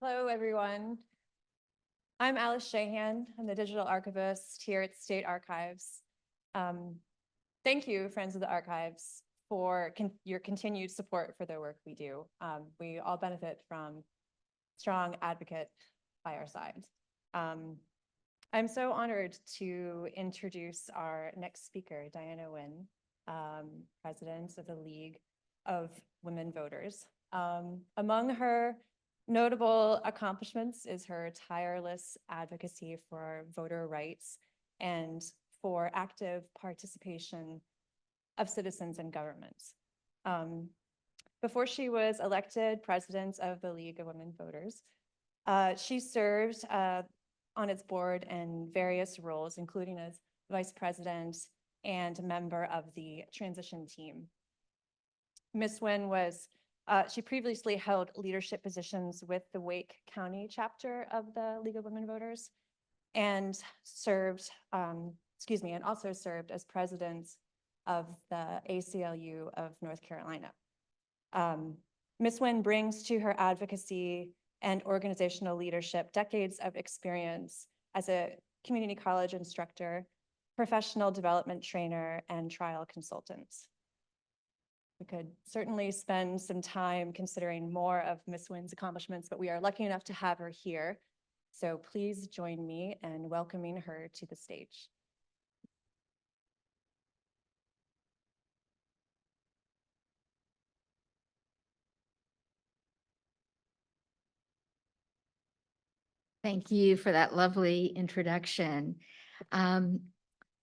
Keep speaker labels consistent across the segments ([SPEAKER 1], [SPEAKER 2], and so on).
[SPEAKER 1] Hello, everyone. I'm Alice Shahan. I'm the digital archivist here at State Archives. Thank you, Friends of the Archives, for your continued support for the work we do. We all benefit from strong advocate by our side. I'm so honored to introduce our next speaker, Dianna Wynn, President of the League of Women Voters. Among her notable accomplishments is her tireless advocacy for voter rights and for active participation of citizens in government. Before she was elected president of the League of Women Voters, she served on its board in various roles, including as vice president and a member of the transition team. Ms. Wynn she previously held leadership positions with the Wake County chapter of the League of Women Voters and and also served as president of the ACLU of North Carolina. Ms. Wynn brings to her advocacy and organizational leadership decades of experience as a community college instructor, professional development trainer, and trial consultant. We could certainly spend some time considering more of Ms. Wynn's accomplishments, but we are lucky enough to have her here. So please join me in welcoming her to the stage.
[SPEAKER 2] Thank you for that lovely introduction.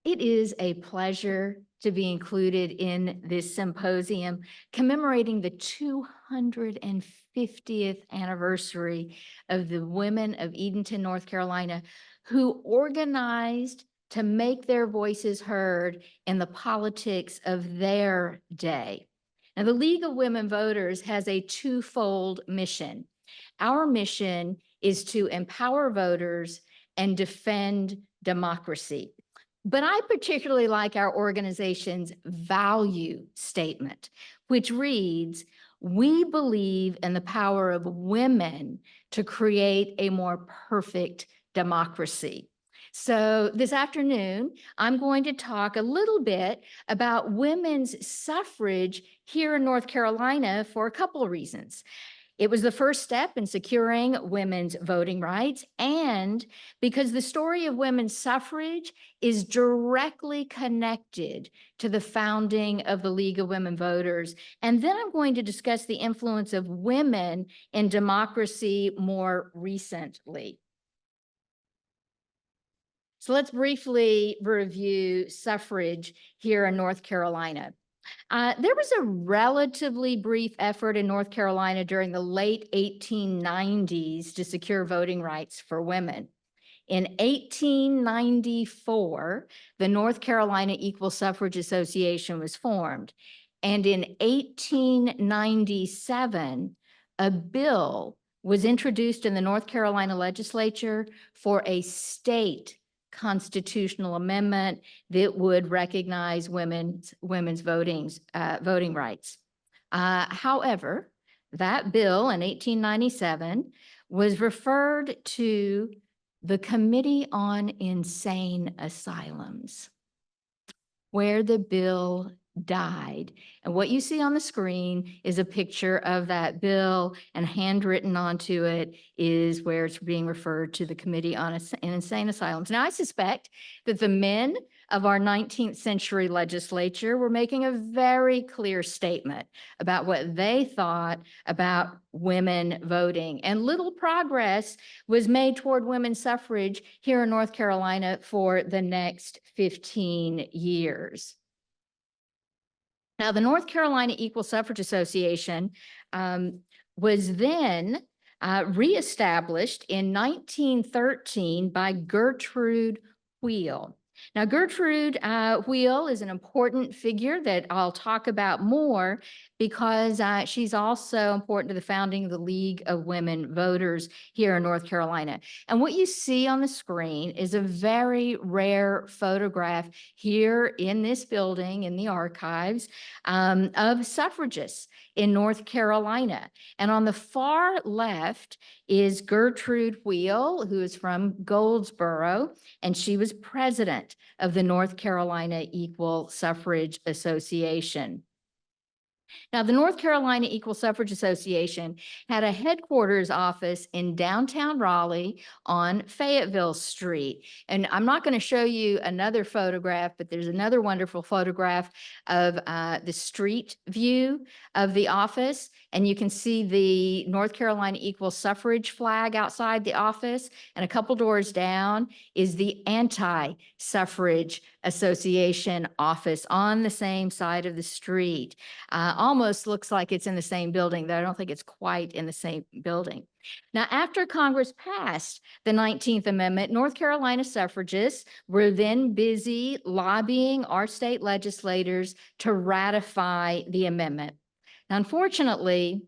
[SPEAKER 2] It is a pleasure to be included in this symposium commemorating the 250th anniversary of the women of Edenton, North Carolina, who organized to make their voices heard in the politics of their day. Now, the League of Women Voters has a twofold mission. Our mission is to empower voters and defend democracy. But I particularly like our organization's value statement, which reads, "We believe in the power of women to create a more perfect democracy." So this afternoon, I'm going to talk a little bit about women's suffrage here in North Carolina for a couple of reasons. It was the first step in securing women's voting rights, and because the story of women's suffrage is directly connected to the founding of the League of Women Voters. And then I'm going to discuss the influence of women in democracy more recently. So let's briefly review suffrage here in North Carolina. There was a relatively brief effort in North Carolina during the late 1890s to secure voting rights for women. In 1894, the North Carolina Equal Suffrage Association was formed. And in 1897, a bill was introduced in the North Carolina legislature for a state constitutional amendment that would recognize women's voting rights. However, that bill in 1897 was referred to the Committee on Insane Asylums, where the bill died. And what you see on the screen is a picture of that bill, and handwritten onto it is where it's being referred to the Committee on Insane Asylums. Now, I suspect that the men of our 19th century legislature were making a very clear statement about what they thought about women voting, and little progress was made toward women's suffrage here in North Carolina for the next 15 years. Now, the North Carolina Equal Suffrage Association was then reestablished in 1913 by Gertrude Wheel. Now, Gertrude Wheel is an important figure that I'll talk about more, because she's also important to the founding of the League of Women Voters here in North Carolina. And what you see on the screen is a very rare photograph here in this building, in the archives, of suffragists in North Carolina. And on the far left is Gertrude Wheel, who is from Goldsboro, and she was president of the North Carolina Equal Suffrage Association. Now, the North Carolina Equal Suffrage Association had a headquarters office in downtown Raleigh on Fayetteville Street. And I'm not going to show you another photograph, but there's another wonderful photograph of the street view of the office. And you can see the North Carolina Equal Suffrage flag outside the office. And a couple doors down is the Anti-Suffrage Association office on the same side of the street. Almost looks like it's in the same building, though I don't think it's quite in the same building. Now, after Congress passed the 19th Amendment, North Carolina suffragists were then busy lobbying our state legislators to ratify the amendment. Now, unfortunately,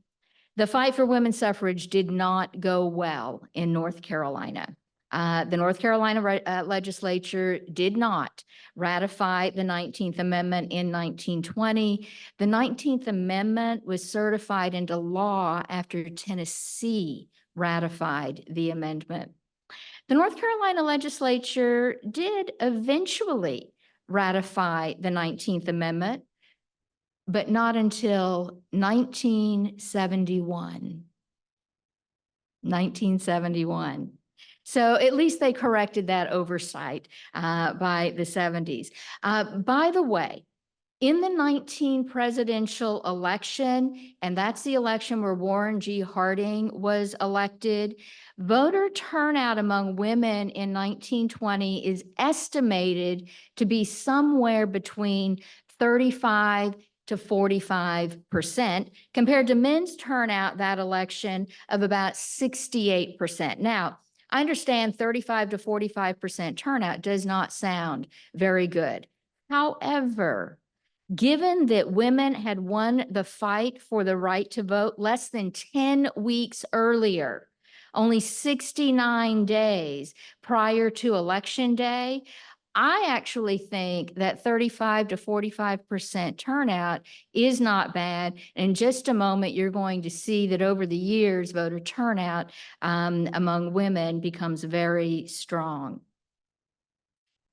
[SPEAKER 2] the fight for women's suffrage did not go well in North Carolina. The North Carolina legislature did not ratify the 19th Amendment in 1920. The 19th Amendment was certified into law after Tennessee ratified the amendment. The North Carolina legislature did eventually ratify the 19th Amendment, but not until 1971. 1971. So at least they corrected that oversight by the 70s. By the way, in the 19 presidential election, and that's the election where Warren G. Harding was elected, voter turnout among women in 1920 is estimated to be somewhere between 35 to 45%, compared to men's turnout that election of about 68%. Now, I understand 35 to 45% turnout does not sound very good. However, given that women had won the fight for the right to vote less than 10 weeks earlier, only 69 days prior to Election Day, I actually think that 35 to 45% turnout is not bad. In just a moment, you're going to see that over the years, voter turnout among women becomes very strong.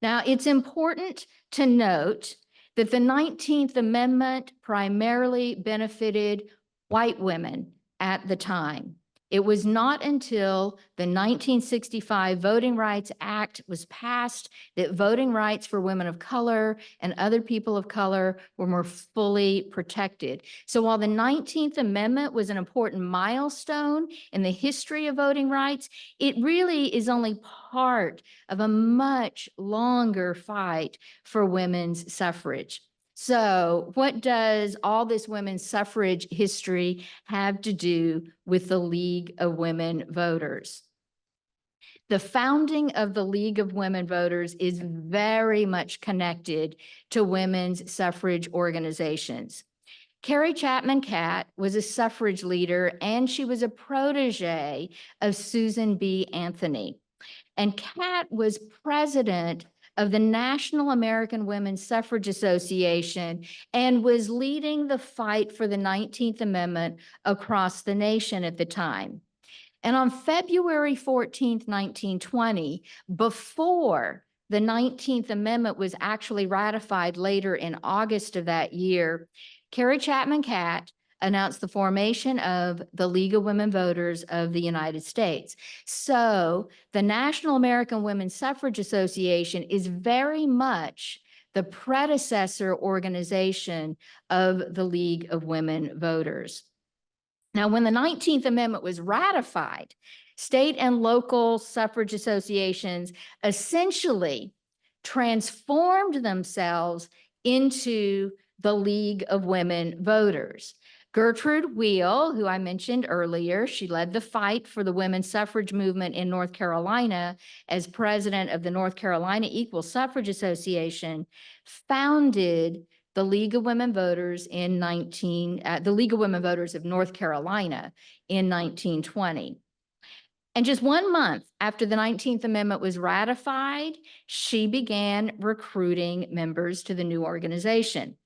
[SPEAKER 2] Now, it's important to note that the 19th Amendment primarily benefited white women at the time. It was not until the 1965 Voting Rights Act was passed that voting rights for women of color and other people of color were more fully protected. So while the 19th Amendment was an important milestone in the history of voting rights, it really is only part of a much longer fight for women's suffrage. So what does all this women's suffrage history have to do with the League of Women Voters? The founding of the League of Women Voters is very much connected to women's suffrage organizations. Carrie Chapman Catt was a suffrage leader, and she was a protege of Susan B. Anthony. And Catt was president of the National American Women's Suffrage Association and was leading the fight for the 19th Amendment across the nation at the time. And on February 14th, 1920, before the 19th Amendment was actually ratified later in August of that year, Carrie Chapman Catt announced the formation of the League of Women Voters of the United States. So the National American Women's Suffrage Association is very much the predecessor organization of the League of Women Voters. Now, when the 19th Amendment was ratified, state and local suffrage associations essentially transformed themselves into the League of Women Voters. Gertrude Wheel, who I mentioned earlier, she led the fight for the women's suffrage movement in North Carolina as president of the North Carolina Equal Suffrage Association, founded the League of Women Voters the League of Women Voters of North Carolina in 1920. And just 1 month after the 19th Amendment was ratified, she began recruiting members to the new organization.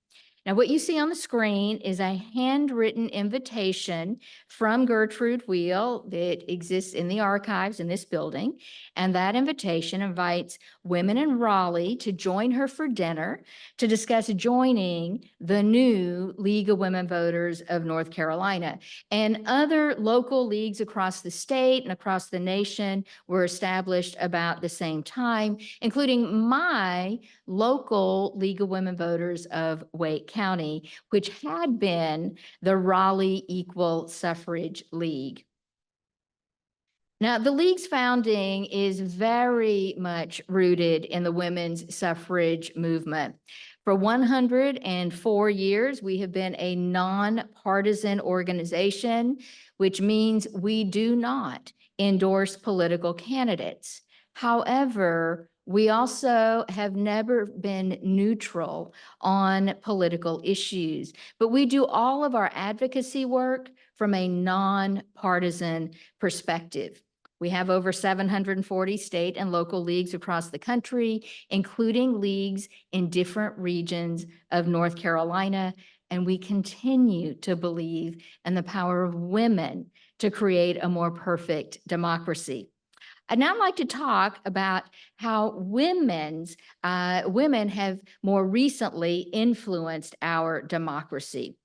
[SPEAKER 2] Now, what you see on the screen is a handwritten invitation from Gertrude Wheel that exists in the archives in this building. And that invitation invites women in Raleigh to join her for dinner to discuss joining the new League of Women Voters of North Carolina. And other local leagues across the state and across the nation were established about the same time, including my local League of Women Voters of Wake County, which had been the Raleigh Equal Suffrage League. Now, the League's founding is very much rooted in the women's suffrage movement. For 104 years, we have been a nonpartisan organization, which means we do not endorse political candidates. However, we also have never been neutral on political issues, but we do all of our advocacy work from a nonpartisan perspective. We have over 740 state and local leagues across the country, including leagues in different regions of North Carolina, and we continue to believe in the power of women to create a more perfect democracy. I'd now like to talk about how women have more recently influenced our democracy.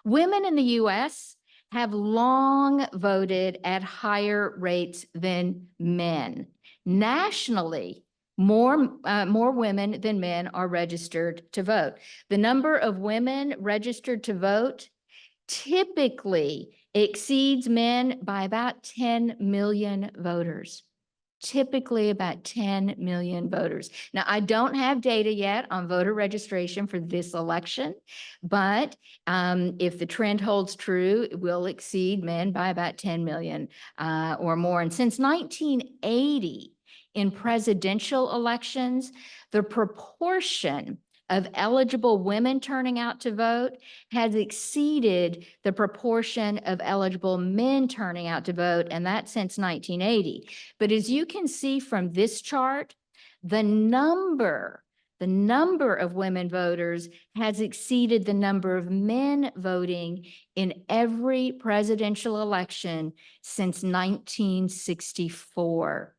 [SPEAKER 2] Women in the U.S. have long voted at higher rates than men. Nationally, more women than men are registered to vote. The number of women registered to vote typically exceeds men by about 10 million voters. Typically about 10 million voters. Now, I don't have data yet on voter registration for this election, but if the trend holds true, it will exceed men by about 10 million or more. And since 1980, in presidential elections, the proportion of eligible women turning out to vote has exceeded the proportion of eligible men turning out to vote, and that's since 1980. But as you can see from this chart, the number of women voters has exceeded the number of men voting in every presidential election since 1964.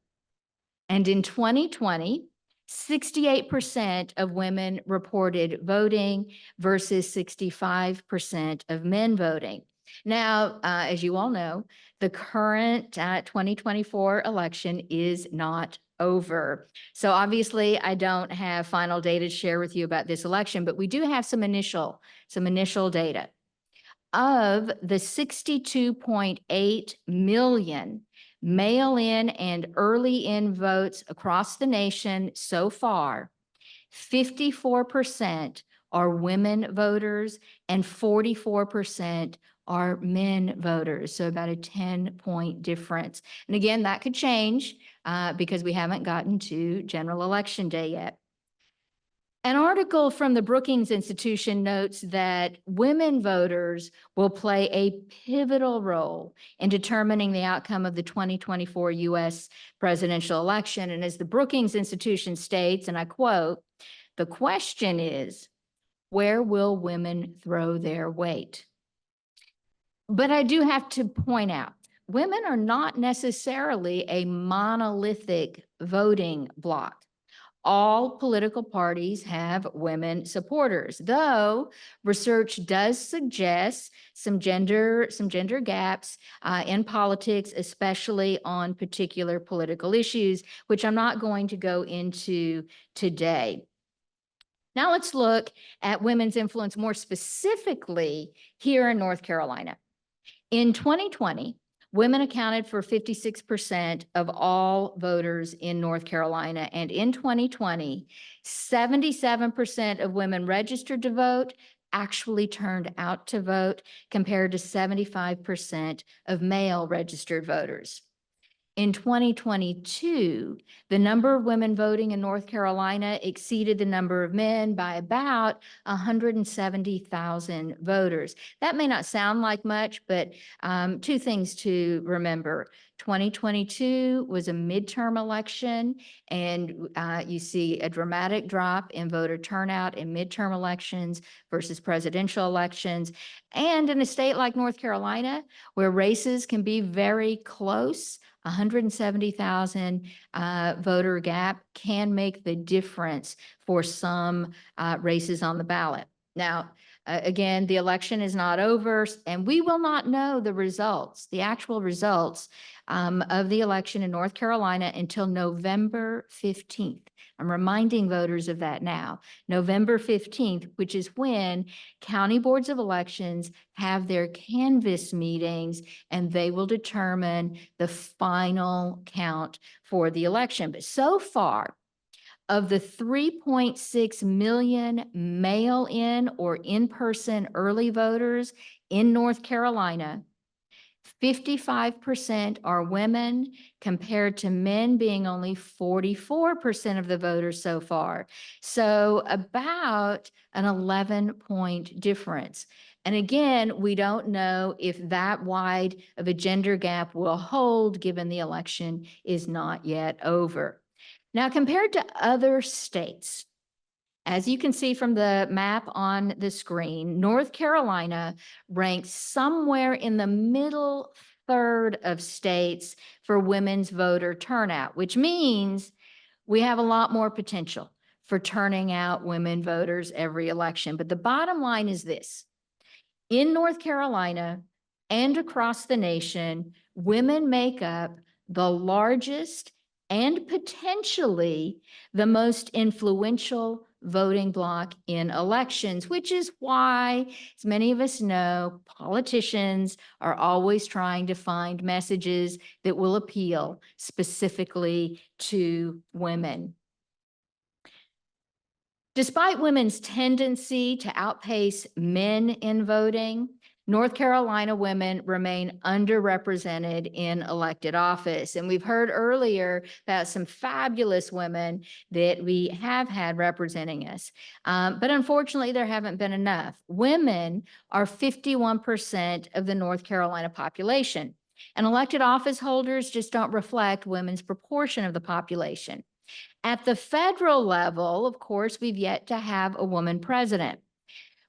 [SPEAKER 2] And in 2020, 68% of women reported voting versus 65% of men voting. Now, as you all know, the current 2024 election is not over. So obviously, I don't have final data to share with you about this election, but we do have some initial data. Of the 62.8 million mail-in and early-in votes across the nation so far, 54% are women voters and 44% are men voters, so about a 10-point difference. And again, that could change because we haven't gotten to general election day yet. An article from the Brookings Institution notes that women voters will play a pivotal role in determining the outcome of the 2024 U.S. presidential election. And as the Brookings Institution states, and I quote, "The question is, where will women throw their weight?" But I do have to point out, women are not necessarily a monolithic voting bloc. All political parties have women supporters, though research does suggest some gender gaps in politics, especially on particular political issues, which I'm not going to go into today. Now let's look at women's influence more specifically here in North Carolina. In 2020, women accounted for 56% of all voters in North Carolina. And in 2020, 77% of women registered to vote actually turned out to vote, compared to 75% of male registered voters. In 2022, the number of women voting in North Carolina exceeded the number of men by about 170,000 voters. That may not sound like much, but two things to remember. 2022 was a midterm election, and you see a dramatic drop in voter turnout in midterm elections versus presidential elections. And in a state like North Carolina, where races can be very close, 170,000 voter gap can make the difference for some races on the ballot. Now, again, the election is not over, and we will not know the results, the actual results of the election in North Carolina until November 15th. I'm reminding voters of that now. November 15th, which is when county boards of elections have their canvass meetings, and they will determine the final count for the election. But so far, of the 3.6 million mail-in or in-person early voters in North Carolina, 55% are women, compared to men being only 44% of the voters so far. So about an 11-point difference. And again, we don't know if that wide of a gender gap will hold, given the election is not yet over. Now, compared to other states, as you can see from the map on the screen, North Carolina ranks somewhere in the middle third of states for women's voter turnout, which means we have a lot more potential for turning out women voters every election. But the bottom line is this: in North Carolina and across the nation, women make up the largest and potentially the most influential voting bloc in elections, which is why, as many of us know, politicians are always trying to find messages that will appeal specifically to women. Despite women's tendency to outpace men in voting, North Carolina women remain underrepresented in elected office. And we've heard earlier about some fabulous women that we have had representing us. But unfortunately, there haven't been enough. Women are 51% of the North Carolina population, and elected office holders just don't reflect women's proportion of the population. At the federal level, of course, we've yet to have a woman president.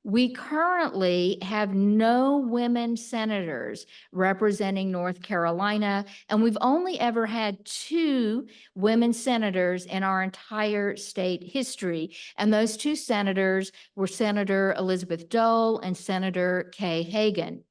[SPEAKER 2] We currently have no women senators representing North Carolina, and we've only ever had 2 women senators in our entire state history. And those 2 senators were Senator Elizabeth Dole and Senator Kay Hagan.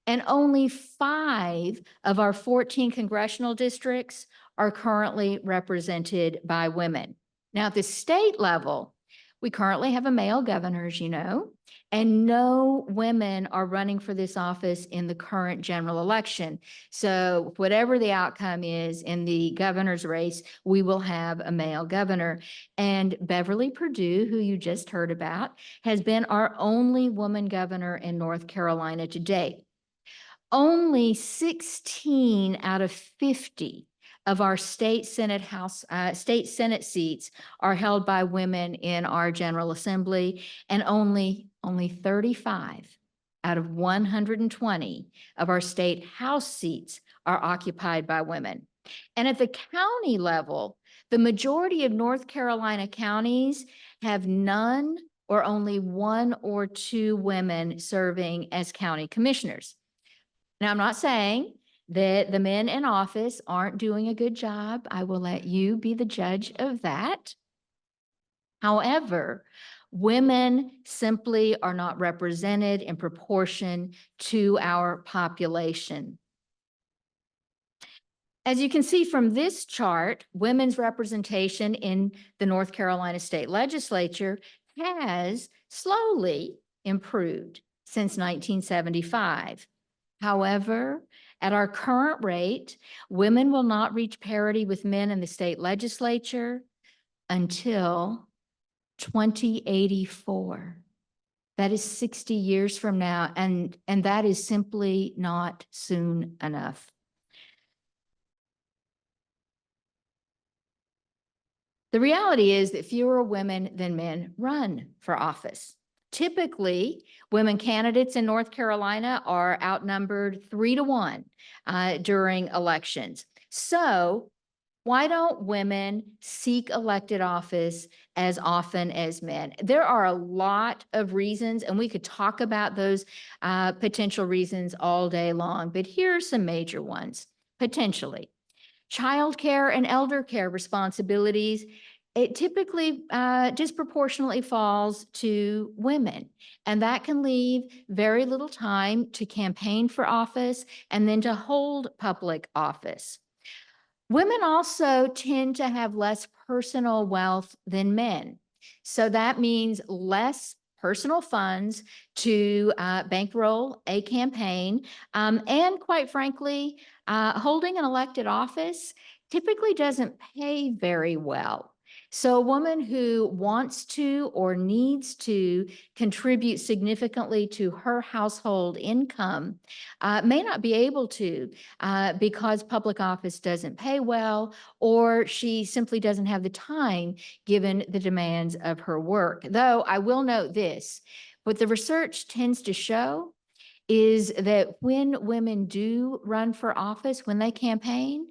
[SPEAKER 2] And only 5 of our 14 congressional districts are currently represented by women. Now, at the state level, we currently have a male governor, as you know, and no women are running for this office in the current general election. So whatever the outcome is in the governor's race, we will have a male governor. And Beverly Perdue, who you just heard about, has been our only woman governor in North Carolina to date. Only 16 out of 50 of our state Senate seats are held by women in our General Assembly, and only 35 out of 120 of our state House seats are occupied by women. And at the county level, the majority of North Carolina counties have none or only 1 or 2 women serving as county commissioners. Now, I'm not saying that the men in office aren't doing a good job. I will let you be the judge of that. However, women simply are not represented in proportion to our population. As you can see from this chart, women's representation in the North Carolina State Legislature has slowly improved since 1975. However, at our current rate, women will not reach parity with men in the state legislature until 2084. That is 60 years from now, and that is simply not soon enough. The reality is that fewer women than men run for office. Typically, women candidates in North Carolina are outnumbered 3-1 during elections. So why don't women seek elected office as often as men? There are a lot of reasons, and we could talk about those potential reasons all day long, but here are some major ones, potentially. Childcare and elder care responsibilities, it typically disproportionately falls to women, and that can leave very little time to campaign for office and then to hold public office. Women also tend to have less personal wealth than men. So that means less personal funds to bankroll a campaign. And quite frankly, holding an elected office typically doesn't pay very well. So a woman who wants to or needs to contribute significantly to her household income may not be able to because public office doesn't pay well, or she simply doesn't have the time given the demands of her work. Though I will note this, what the research tends to show is that when women do run for office, when they campaign,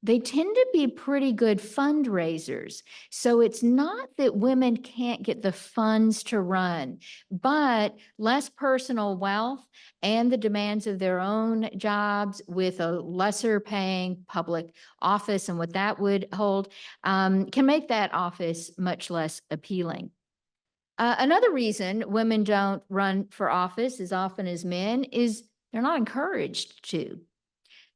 [SPEAKER 2] they tend to be pretty good fundraisers. So it's not that women can't get the funds to run, but less personal wealth and the demands of their own jobs with a lesser paying public office and what that would hold can make that office much less appealing. Another reason women don't run for office as often as men is they're not encouraged to.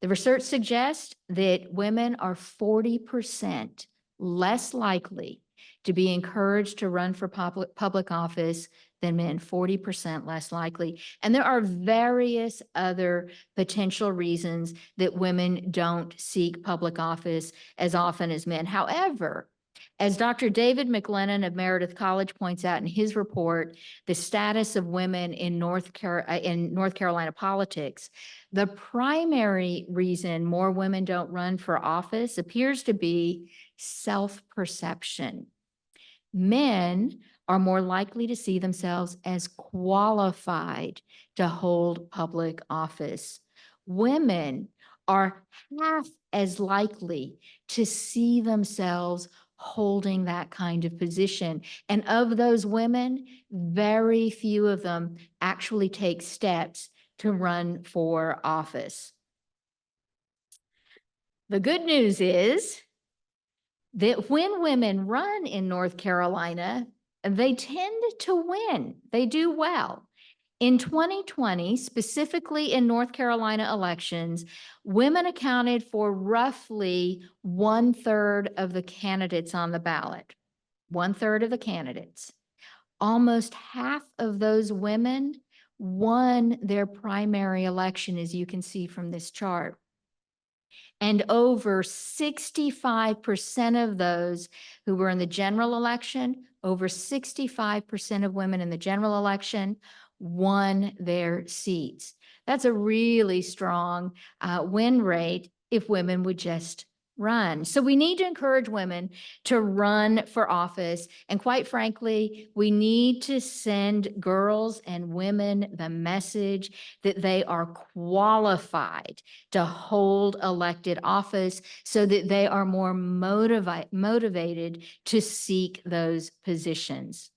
[SPEAKER 2] The research suggests that women are 40% less likely to be encouraged to run for public office than men, 40% less likely. And there are various other potential reasons that women don't seek public office as often as men. However, as Dr. David McLennan of Meredith College points out in his report, The Status of Women in North Carolina Politics, the primary reason more women don't run for office appears to be self-perception. Men are more likely to see themselves as qualified to hold public office. Women are half as likely to see themselves holding that kind of position. And of those women, very few of them actually take steps to run for office. The good news is that when women run in North Carolina, they tend to win. They do well. In 2020, specifically in North Carolina elections, women accounted for roughly 1/3 of the candidates on the ballot. 1/3 of the candidates. Almost half of those women won their primary election, as you can see from this chart. And over 65% of those who were in the general election, over 65% of women in the general election won their seats. That's a really strong win rate if women would just run. So we need to encourage women to run for office. And quite frankly, we need to send girls and women the message that they are qualified to hold elected office so that they are more motivated to seek those positions.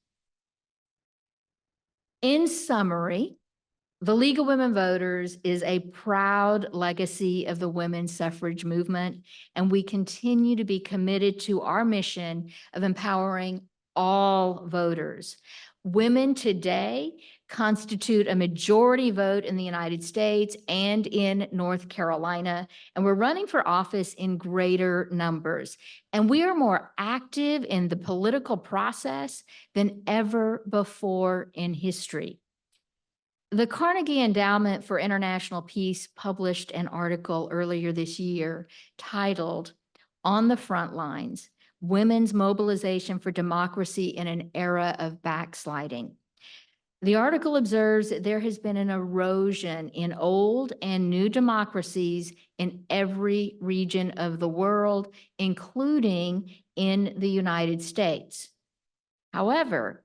[SPEAKER 2] In summary, the League of Women Voters is a proud legacy of the women's suffrage movement, and we continue to be committed to our mission of empowering all voters. Women today constitute a majority vote in the United States and in North Carolina, and we're running for office in greater numbers. And we are more active in the political process than ever before in history. The Carnegie Endowment for International Peace published an article earlier this year titled "On the Front Lines: Women's Mobilization for Democracy in an Era of Backsliding." The article observes that there has been an erosion in old and new democracies in every region of the world, including in the United States. However,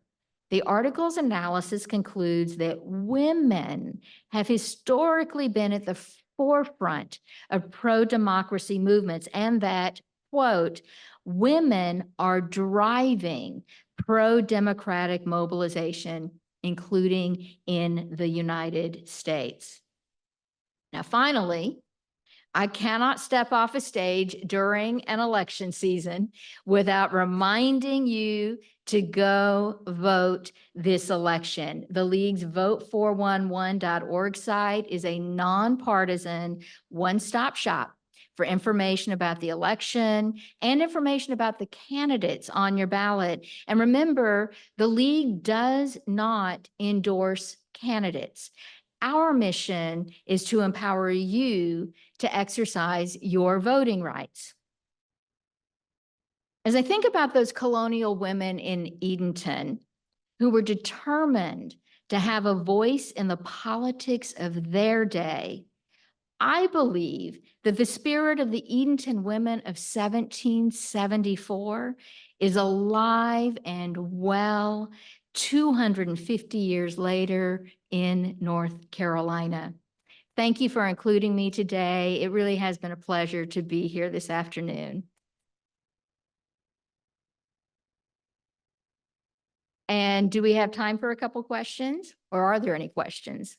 [SPEAKER 2] the article's analysis concludes that women have historically been at the forefront of pro-democracy movements and that, quote, women are driving pro-democratic mobilization, including in the United States. Now, finally, I cannot step off a stage during an election season without reminding you to go vote this election. The League's vote411.org site is a nonpartisan one-stop shop for information about the election and information about the candidates on your ballot. And remember, the League does not endorse candidates. Our mission is to empower you to exercise your voting rights. As I think about those colonial women in Edenton who were determined to have a voice in the politics of their day, I believe that the spirit of the Edenton women of 1774 is alive and well 250 years later in North Carolina. Thank you for including me today. It really has been a pleasure to be here this afternoon. And do we have time for a couple questions, or are there any questions?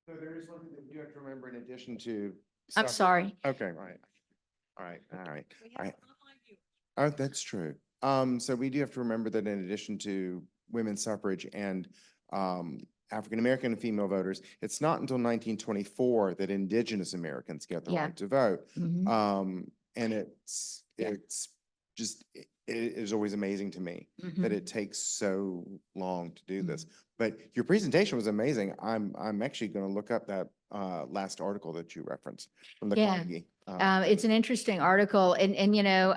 [SPEAKER 3] So there is something that you have to remember in addition to.
[SPEAKER 2] I'm
[SPEAKER 3] suffrage.
[SPEAKER 2] sorry.
[SPEAKER 3] Okay, right. All right, all right. All right. Oh, that's true. So we do have to remember that in addition to women's suffrage and African-American and female voters, it's not until 1924 that Indigenous Americans get the
[SPEAKER 2] Yeah.
[SPEAKER 3] right to vote.
[SPEAKER 2] Mhm.
[SPEAKER 3] And it's just, it is always amazing to me that it takes so long to do this. But your presentation was amazing. I'm actually going to look up that last article that you referenced from the
[SPEAKER 2] Yeah.
[SPEAKER 3] Carnegie.
[SPEAKER 2] It's an interesting article and you know,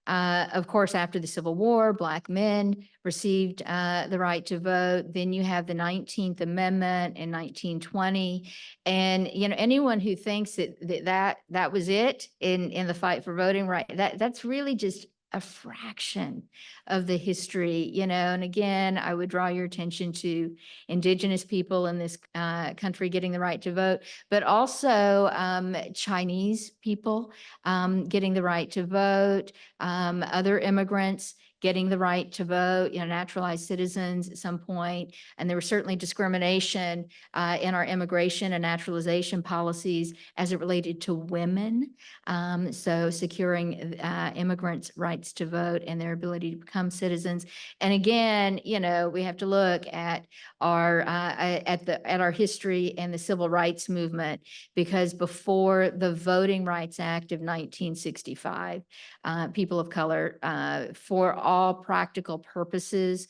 [SPEAKER 2] of course, after the Civil War, Black men received the right to vote. Then you have the 19th Amendment in 1920. And, you know, anyone who thinks that was it in the fight for voting right, that's really just a fraction of the history, you know. And again, I would draw your attention to Indigenous people in this country getting the right to vote, but also Chinese people getting the right to vote, other immigrants getting the right to vote, you know, naturalized citizens at some point. And there was certainly discrimination in our immigration and naturalization policies as it related to women. So securing immigrants' rights to vote and their ability to become citizens. And again, you know, we have to look at our our history and the civil rights movement, because before the Voting Rights Act of 1965, people of color, for all practical purposes,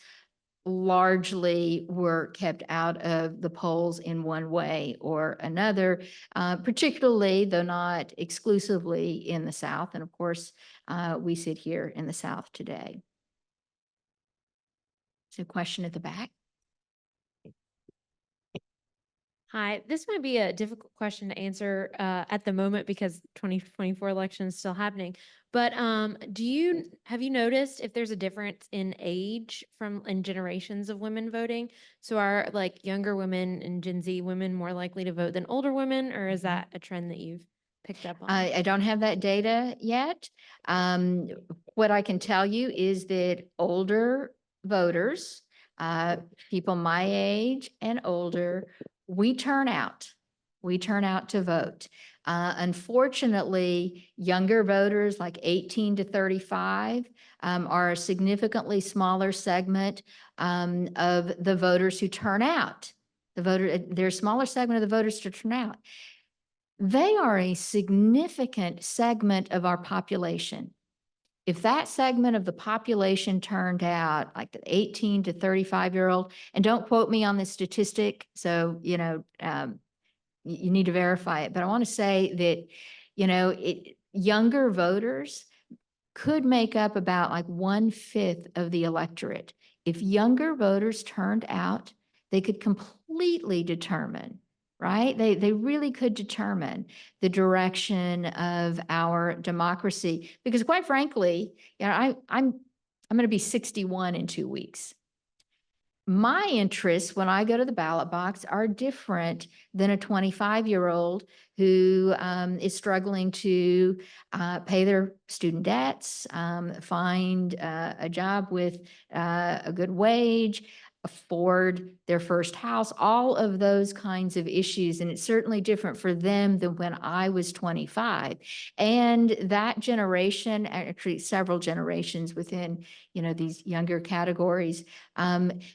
[SPEAKER 2] largely were kept out of the polls in one way or another, particularly, though not exclusively, in the South. And of course, we sit here in the South today. So, question at the back.
[SPEAKER 4] Hi, this might be a difficult question to answer at the moment because 2024 election is still happening. But have you noticed if there's a difference in age in generations of women voting? So are like younger women and Gen Z women more likely to vote than older women, or is that a trend that you've picked up on?
[SPEAKER 2] I don't have that data yet. What I can tell you is that older voters, people my age and older, we turn out to vote. Unfortunately, younger voters like 18 to 35 are a significantly smaller segment of the voters who turn out. They're a smaller segment of the voters to turn out. They are a significant segment of our population. If that segment of the population turned out, like the 18 to 35-year-old, and don't quote me on this statistic, so, you know, you need to verify it, but I want to say that, you know, younger voters could make up about like 1/5 of the electorate. If younger voters turned out, they could completely determine right? They really could determine the direction of our democracy. Because quite frankly, you know, I'm going to be 61 in 2 weeks. My interests when I go to the ballot box are different than a 25-year-old who is struggling to pay their student debts, find a job with a good wage, afford their first house, all of those kinds of issues. And it's certainly different for them than when I was 25. And that generation, actually several generations within, you know, these younger categories,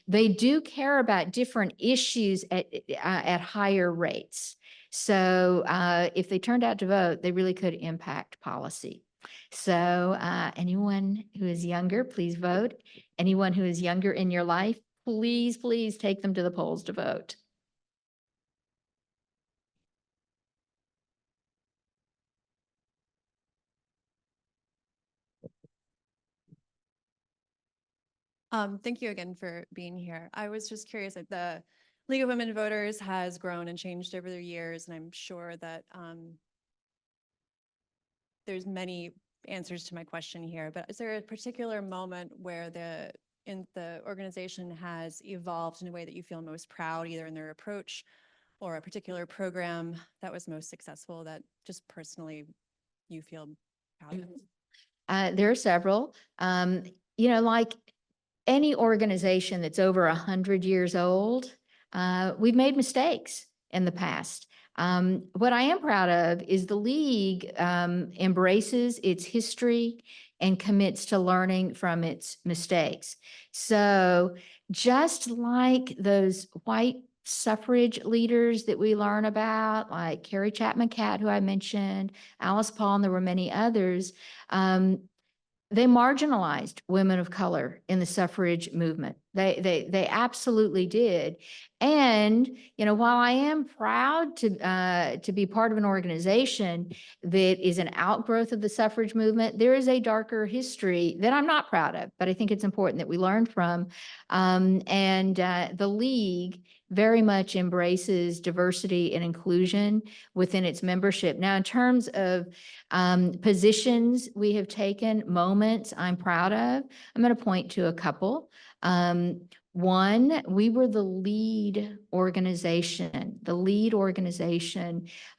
[SPEAKER 2] they do care about different issues at higher rates. So if they turned out to vote, they really could impact policy. So anyone who is younger, please vote. Anyone who is younger in your life, please, please take them to the polls to vote.
[SPEAKER 1] Thank you again for being here. I was just curious, like the League of Women Voters has grown and changed over the years, and I'm sure that there's many answers to my question here, but is there a particular moment where the organization has evolved in a way that you feel most proud, either in their approach or a particular program that was most successful that just personally you feel proud of?
[SPEAKER 2] There are several. You know, like any organization that's over 100 years old, we've made mistakes in the past. What I am proud of is the League embraces its history and commits to learning from its mistakes. So just like those white suffrage leaders that we learn about, like Carrie Chapman Catt, who I mentioned, Alice Paul, and there were many others, they marginalized women of color in the suffrage movement. They absolutely did. And, you know, while I am proud to be part of an organization that is an outgrowth of the suffrage movement, there is a darker history that I'm not proud of, but I think it's important that we learn from. The League very much embraces diversity and inclusion within its membership. Now, in terms of positions we have taken, moments I'm proud of, I'm going to point to a couple. One, we were the lead organization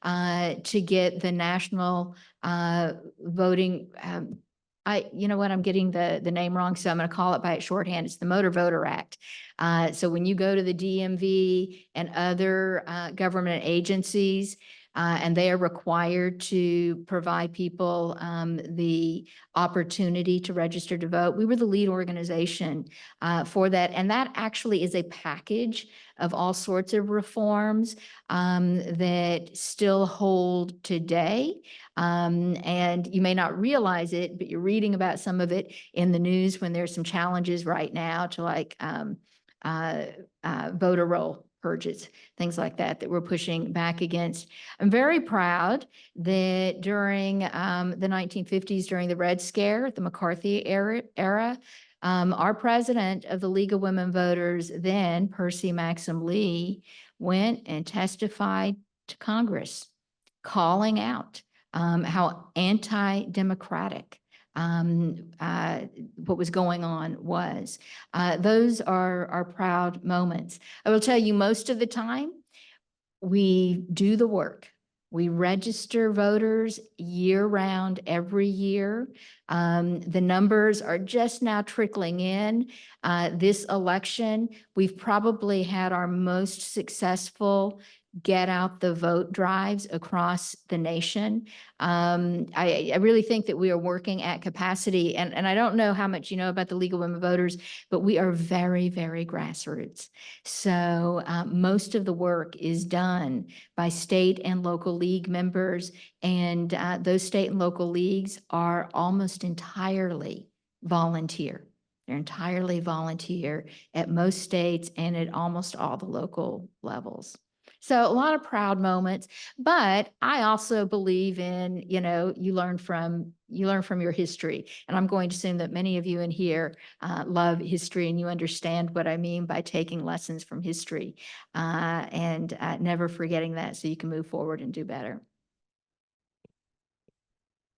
[SPEAKER 2] to get the national voting. You know what, I'm getting the name wrong, so I'm going to call it by its shorthand. It's the Motor Voter Act. So when you go to the DMV and other government agencies, and they are required to provide people the opportunity to register to vote. We were the lead organization for that. And that actually is a package of all sorts of reforms that still hold today. And you may not realize it, but you're reading about some of it in the news when there's some challenges right now to like voter roll purges, things like that, that we're pushing back against. I'm very proud that during the 1950s, during the Red Scare, the McCarthy era, our president of the League of Women Voters then, Percy Maxim Lee, went and testified to Congress, calling out how anti-democratic what was going on was. Those are proud moments. I will tell you, most of the time, we do the work. We register voters year-round, every year. The numbers are just now trickling in. This election, we've probably had our most successful get out the vote drives across the nation. I really think that we are working at capacity, and I don't know how much you know about the League of Women Voters, but we are very, very grassroots. So most of the work is done by state and local league members, and those state and local leagues are almost entirely volunteer. They're entirely volunteer at most states and at almost all the local levels. So a lot of proud moments, but I also believe in, you learn from your history. And I'm going to assume that many of you in here love history and you understand what I mean by taking lessons from history and never forgetting that so you can move forward and do better.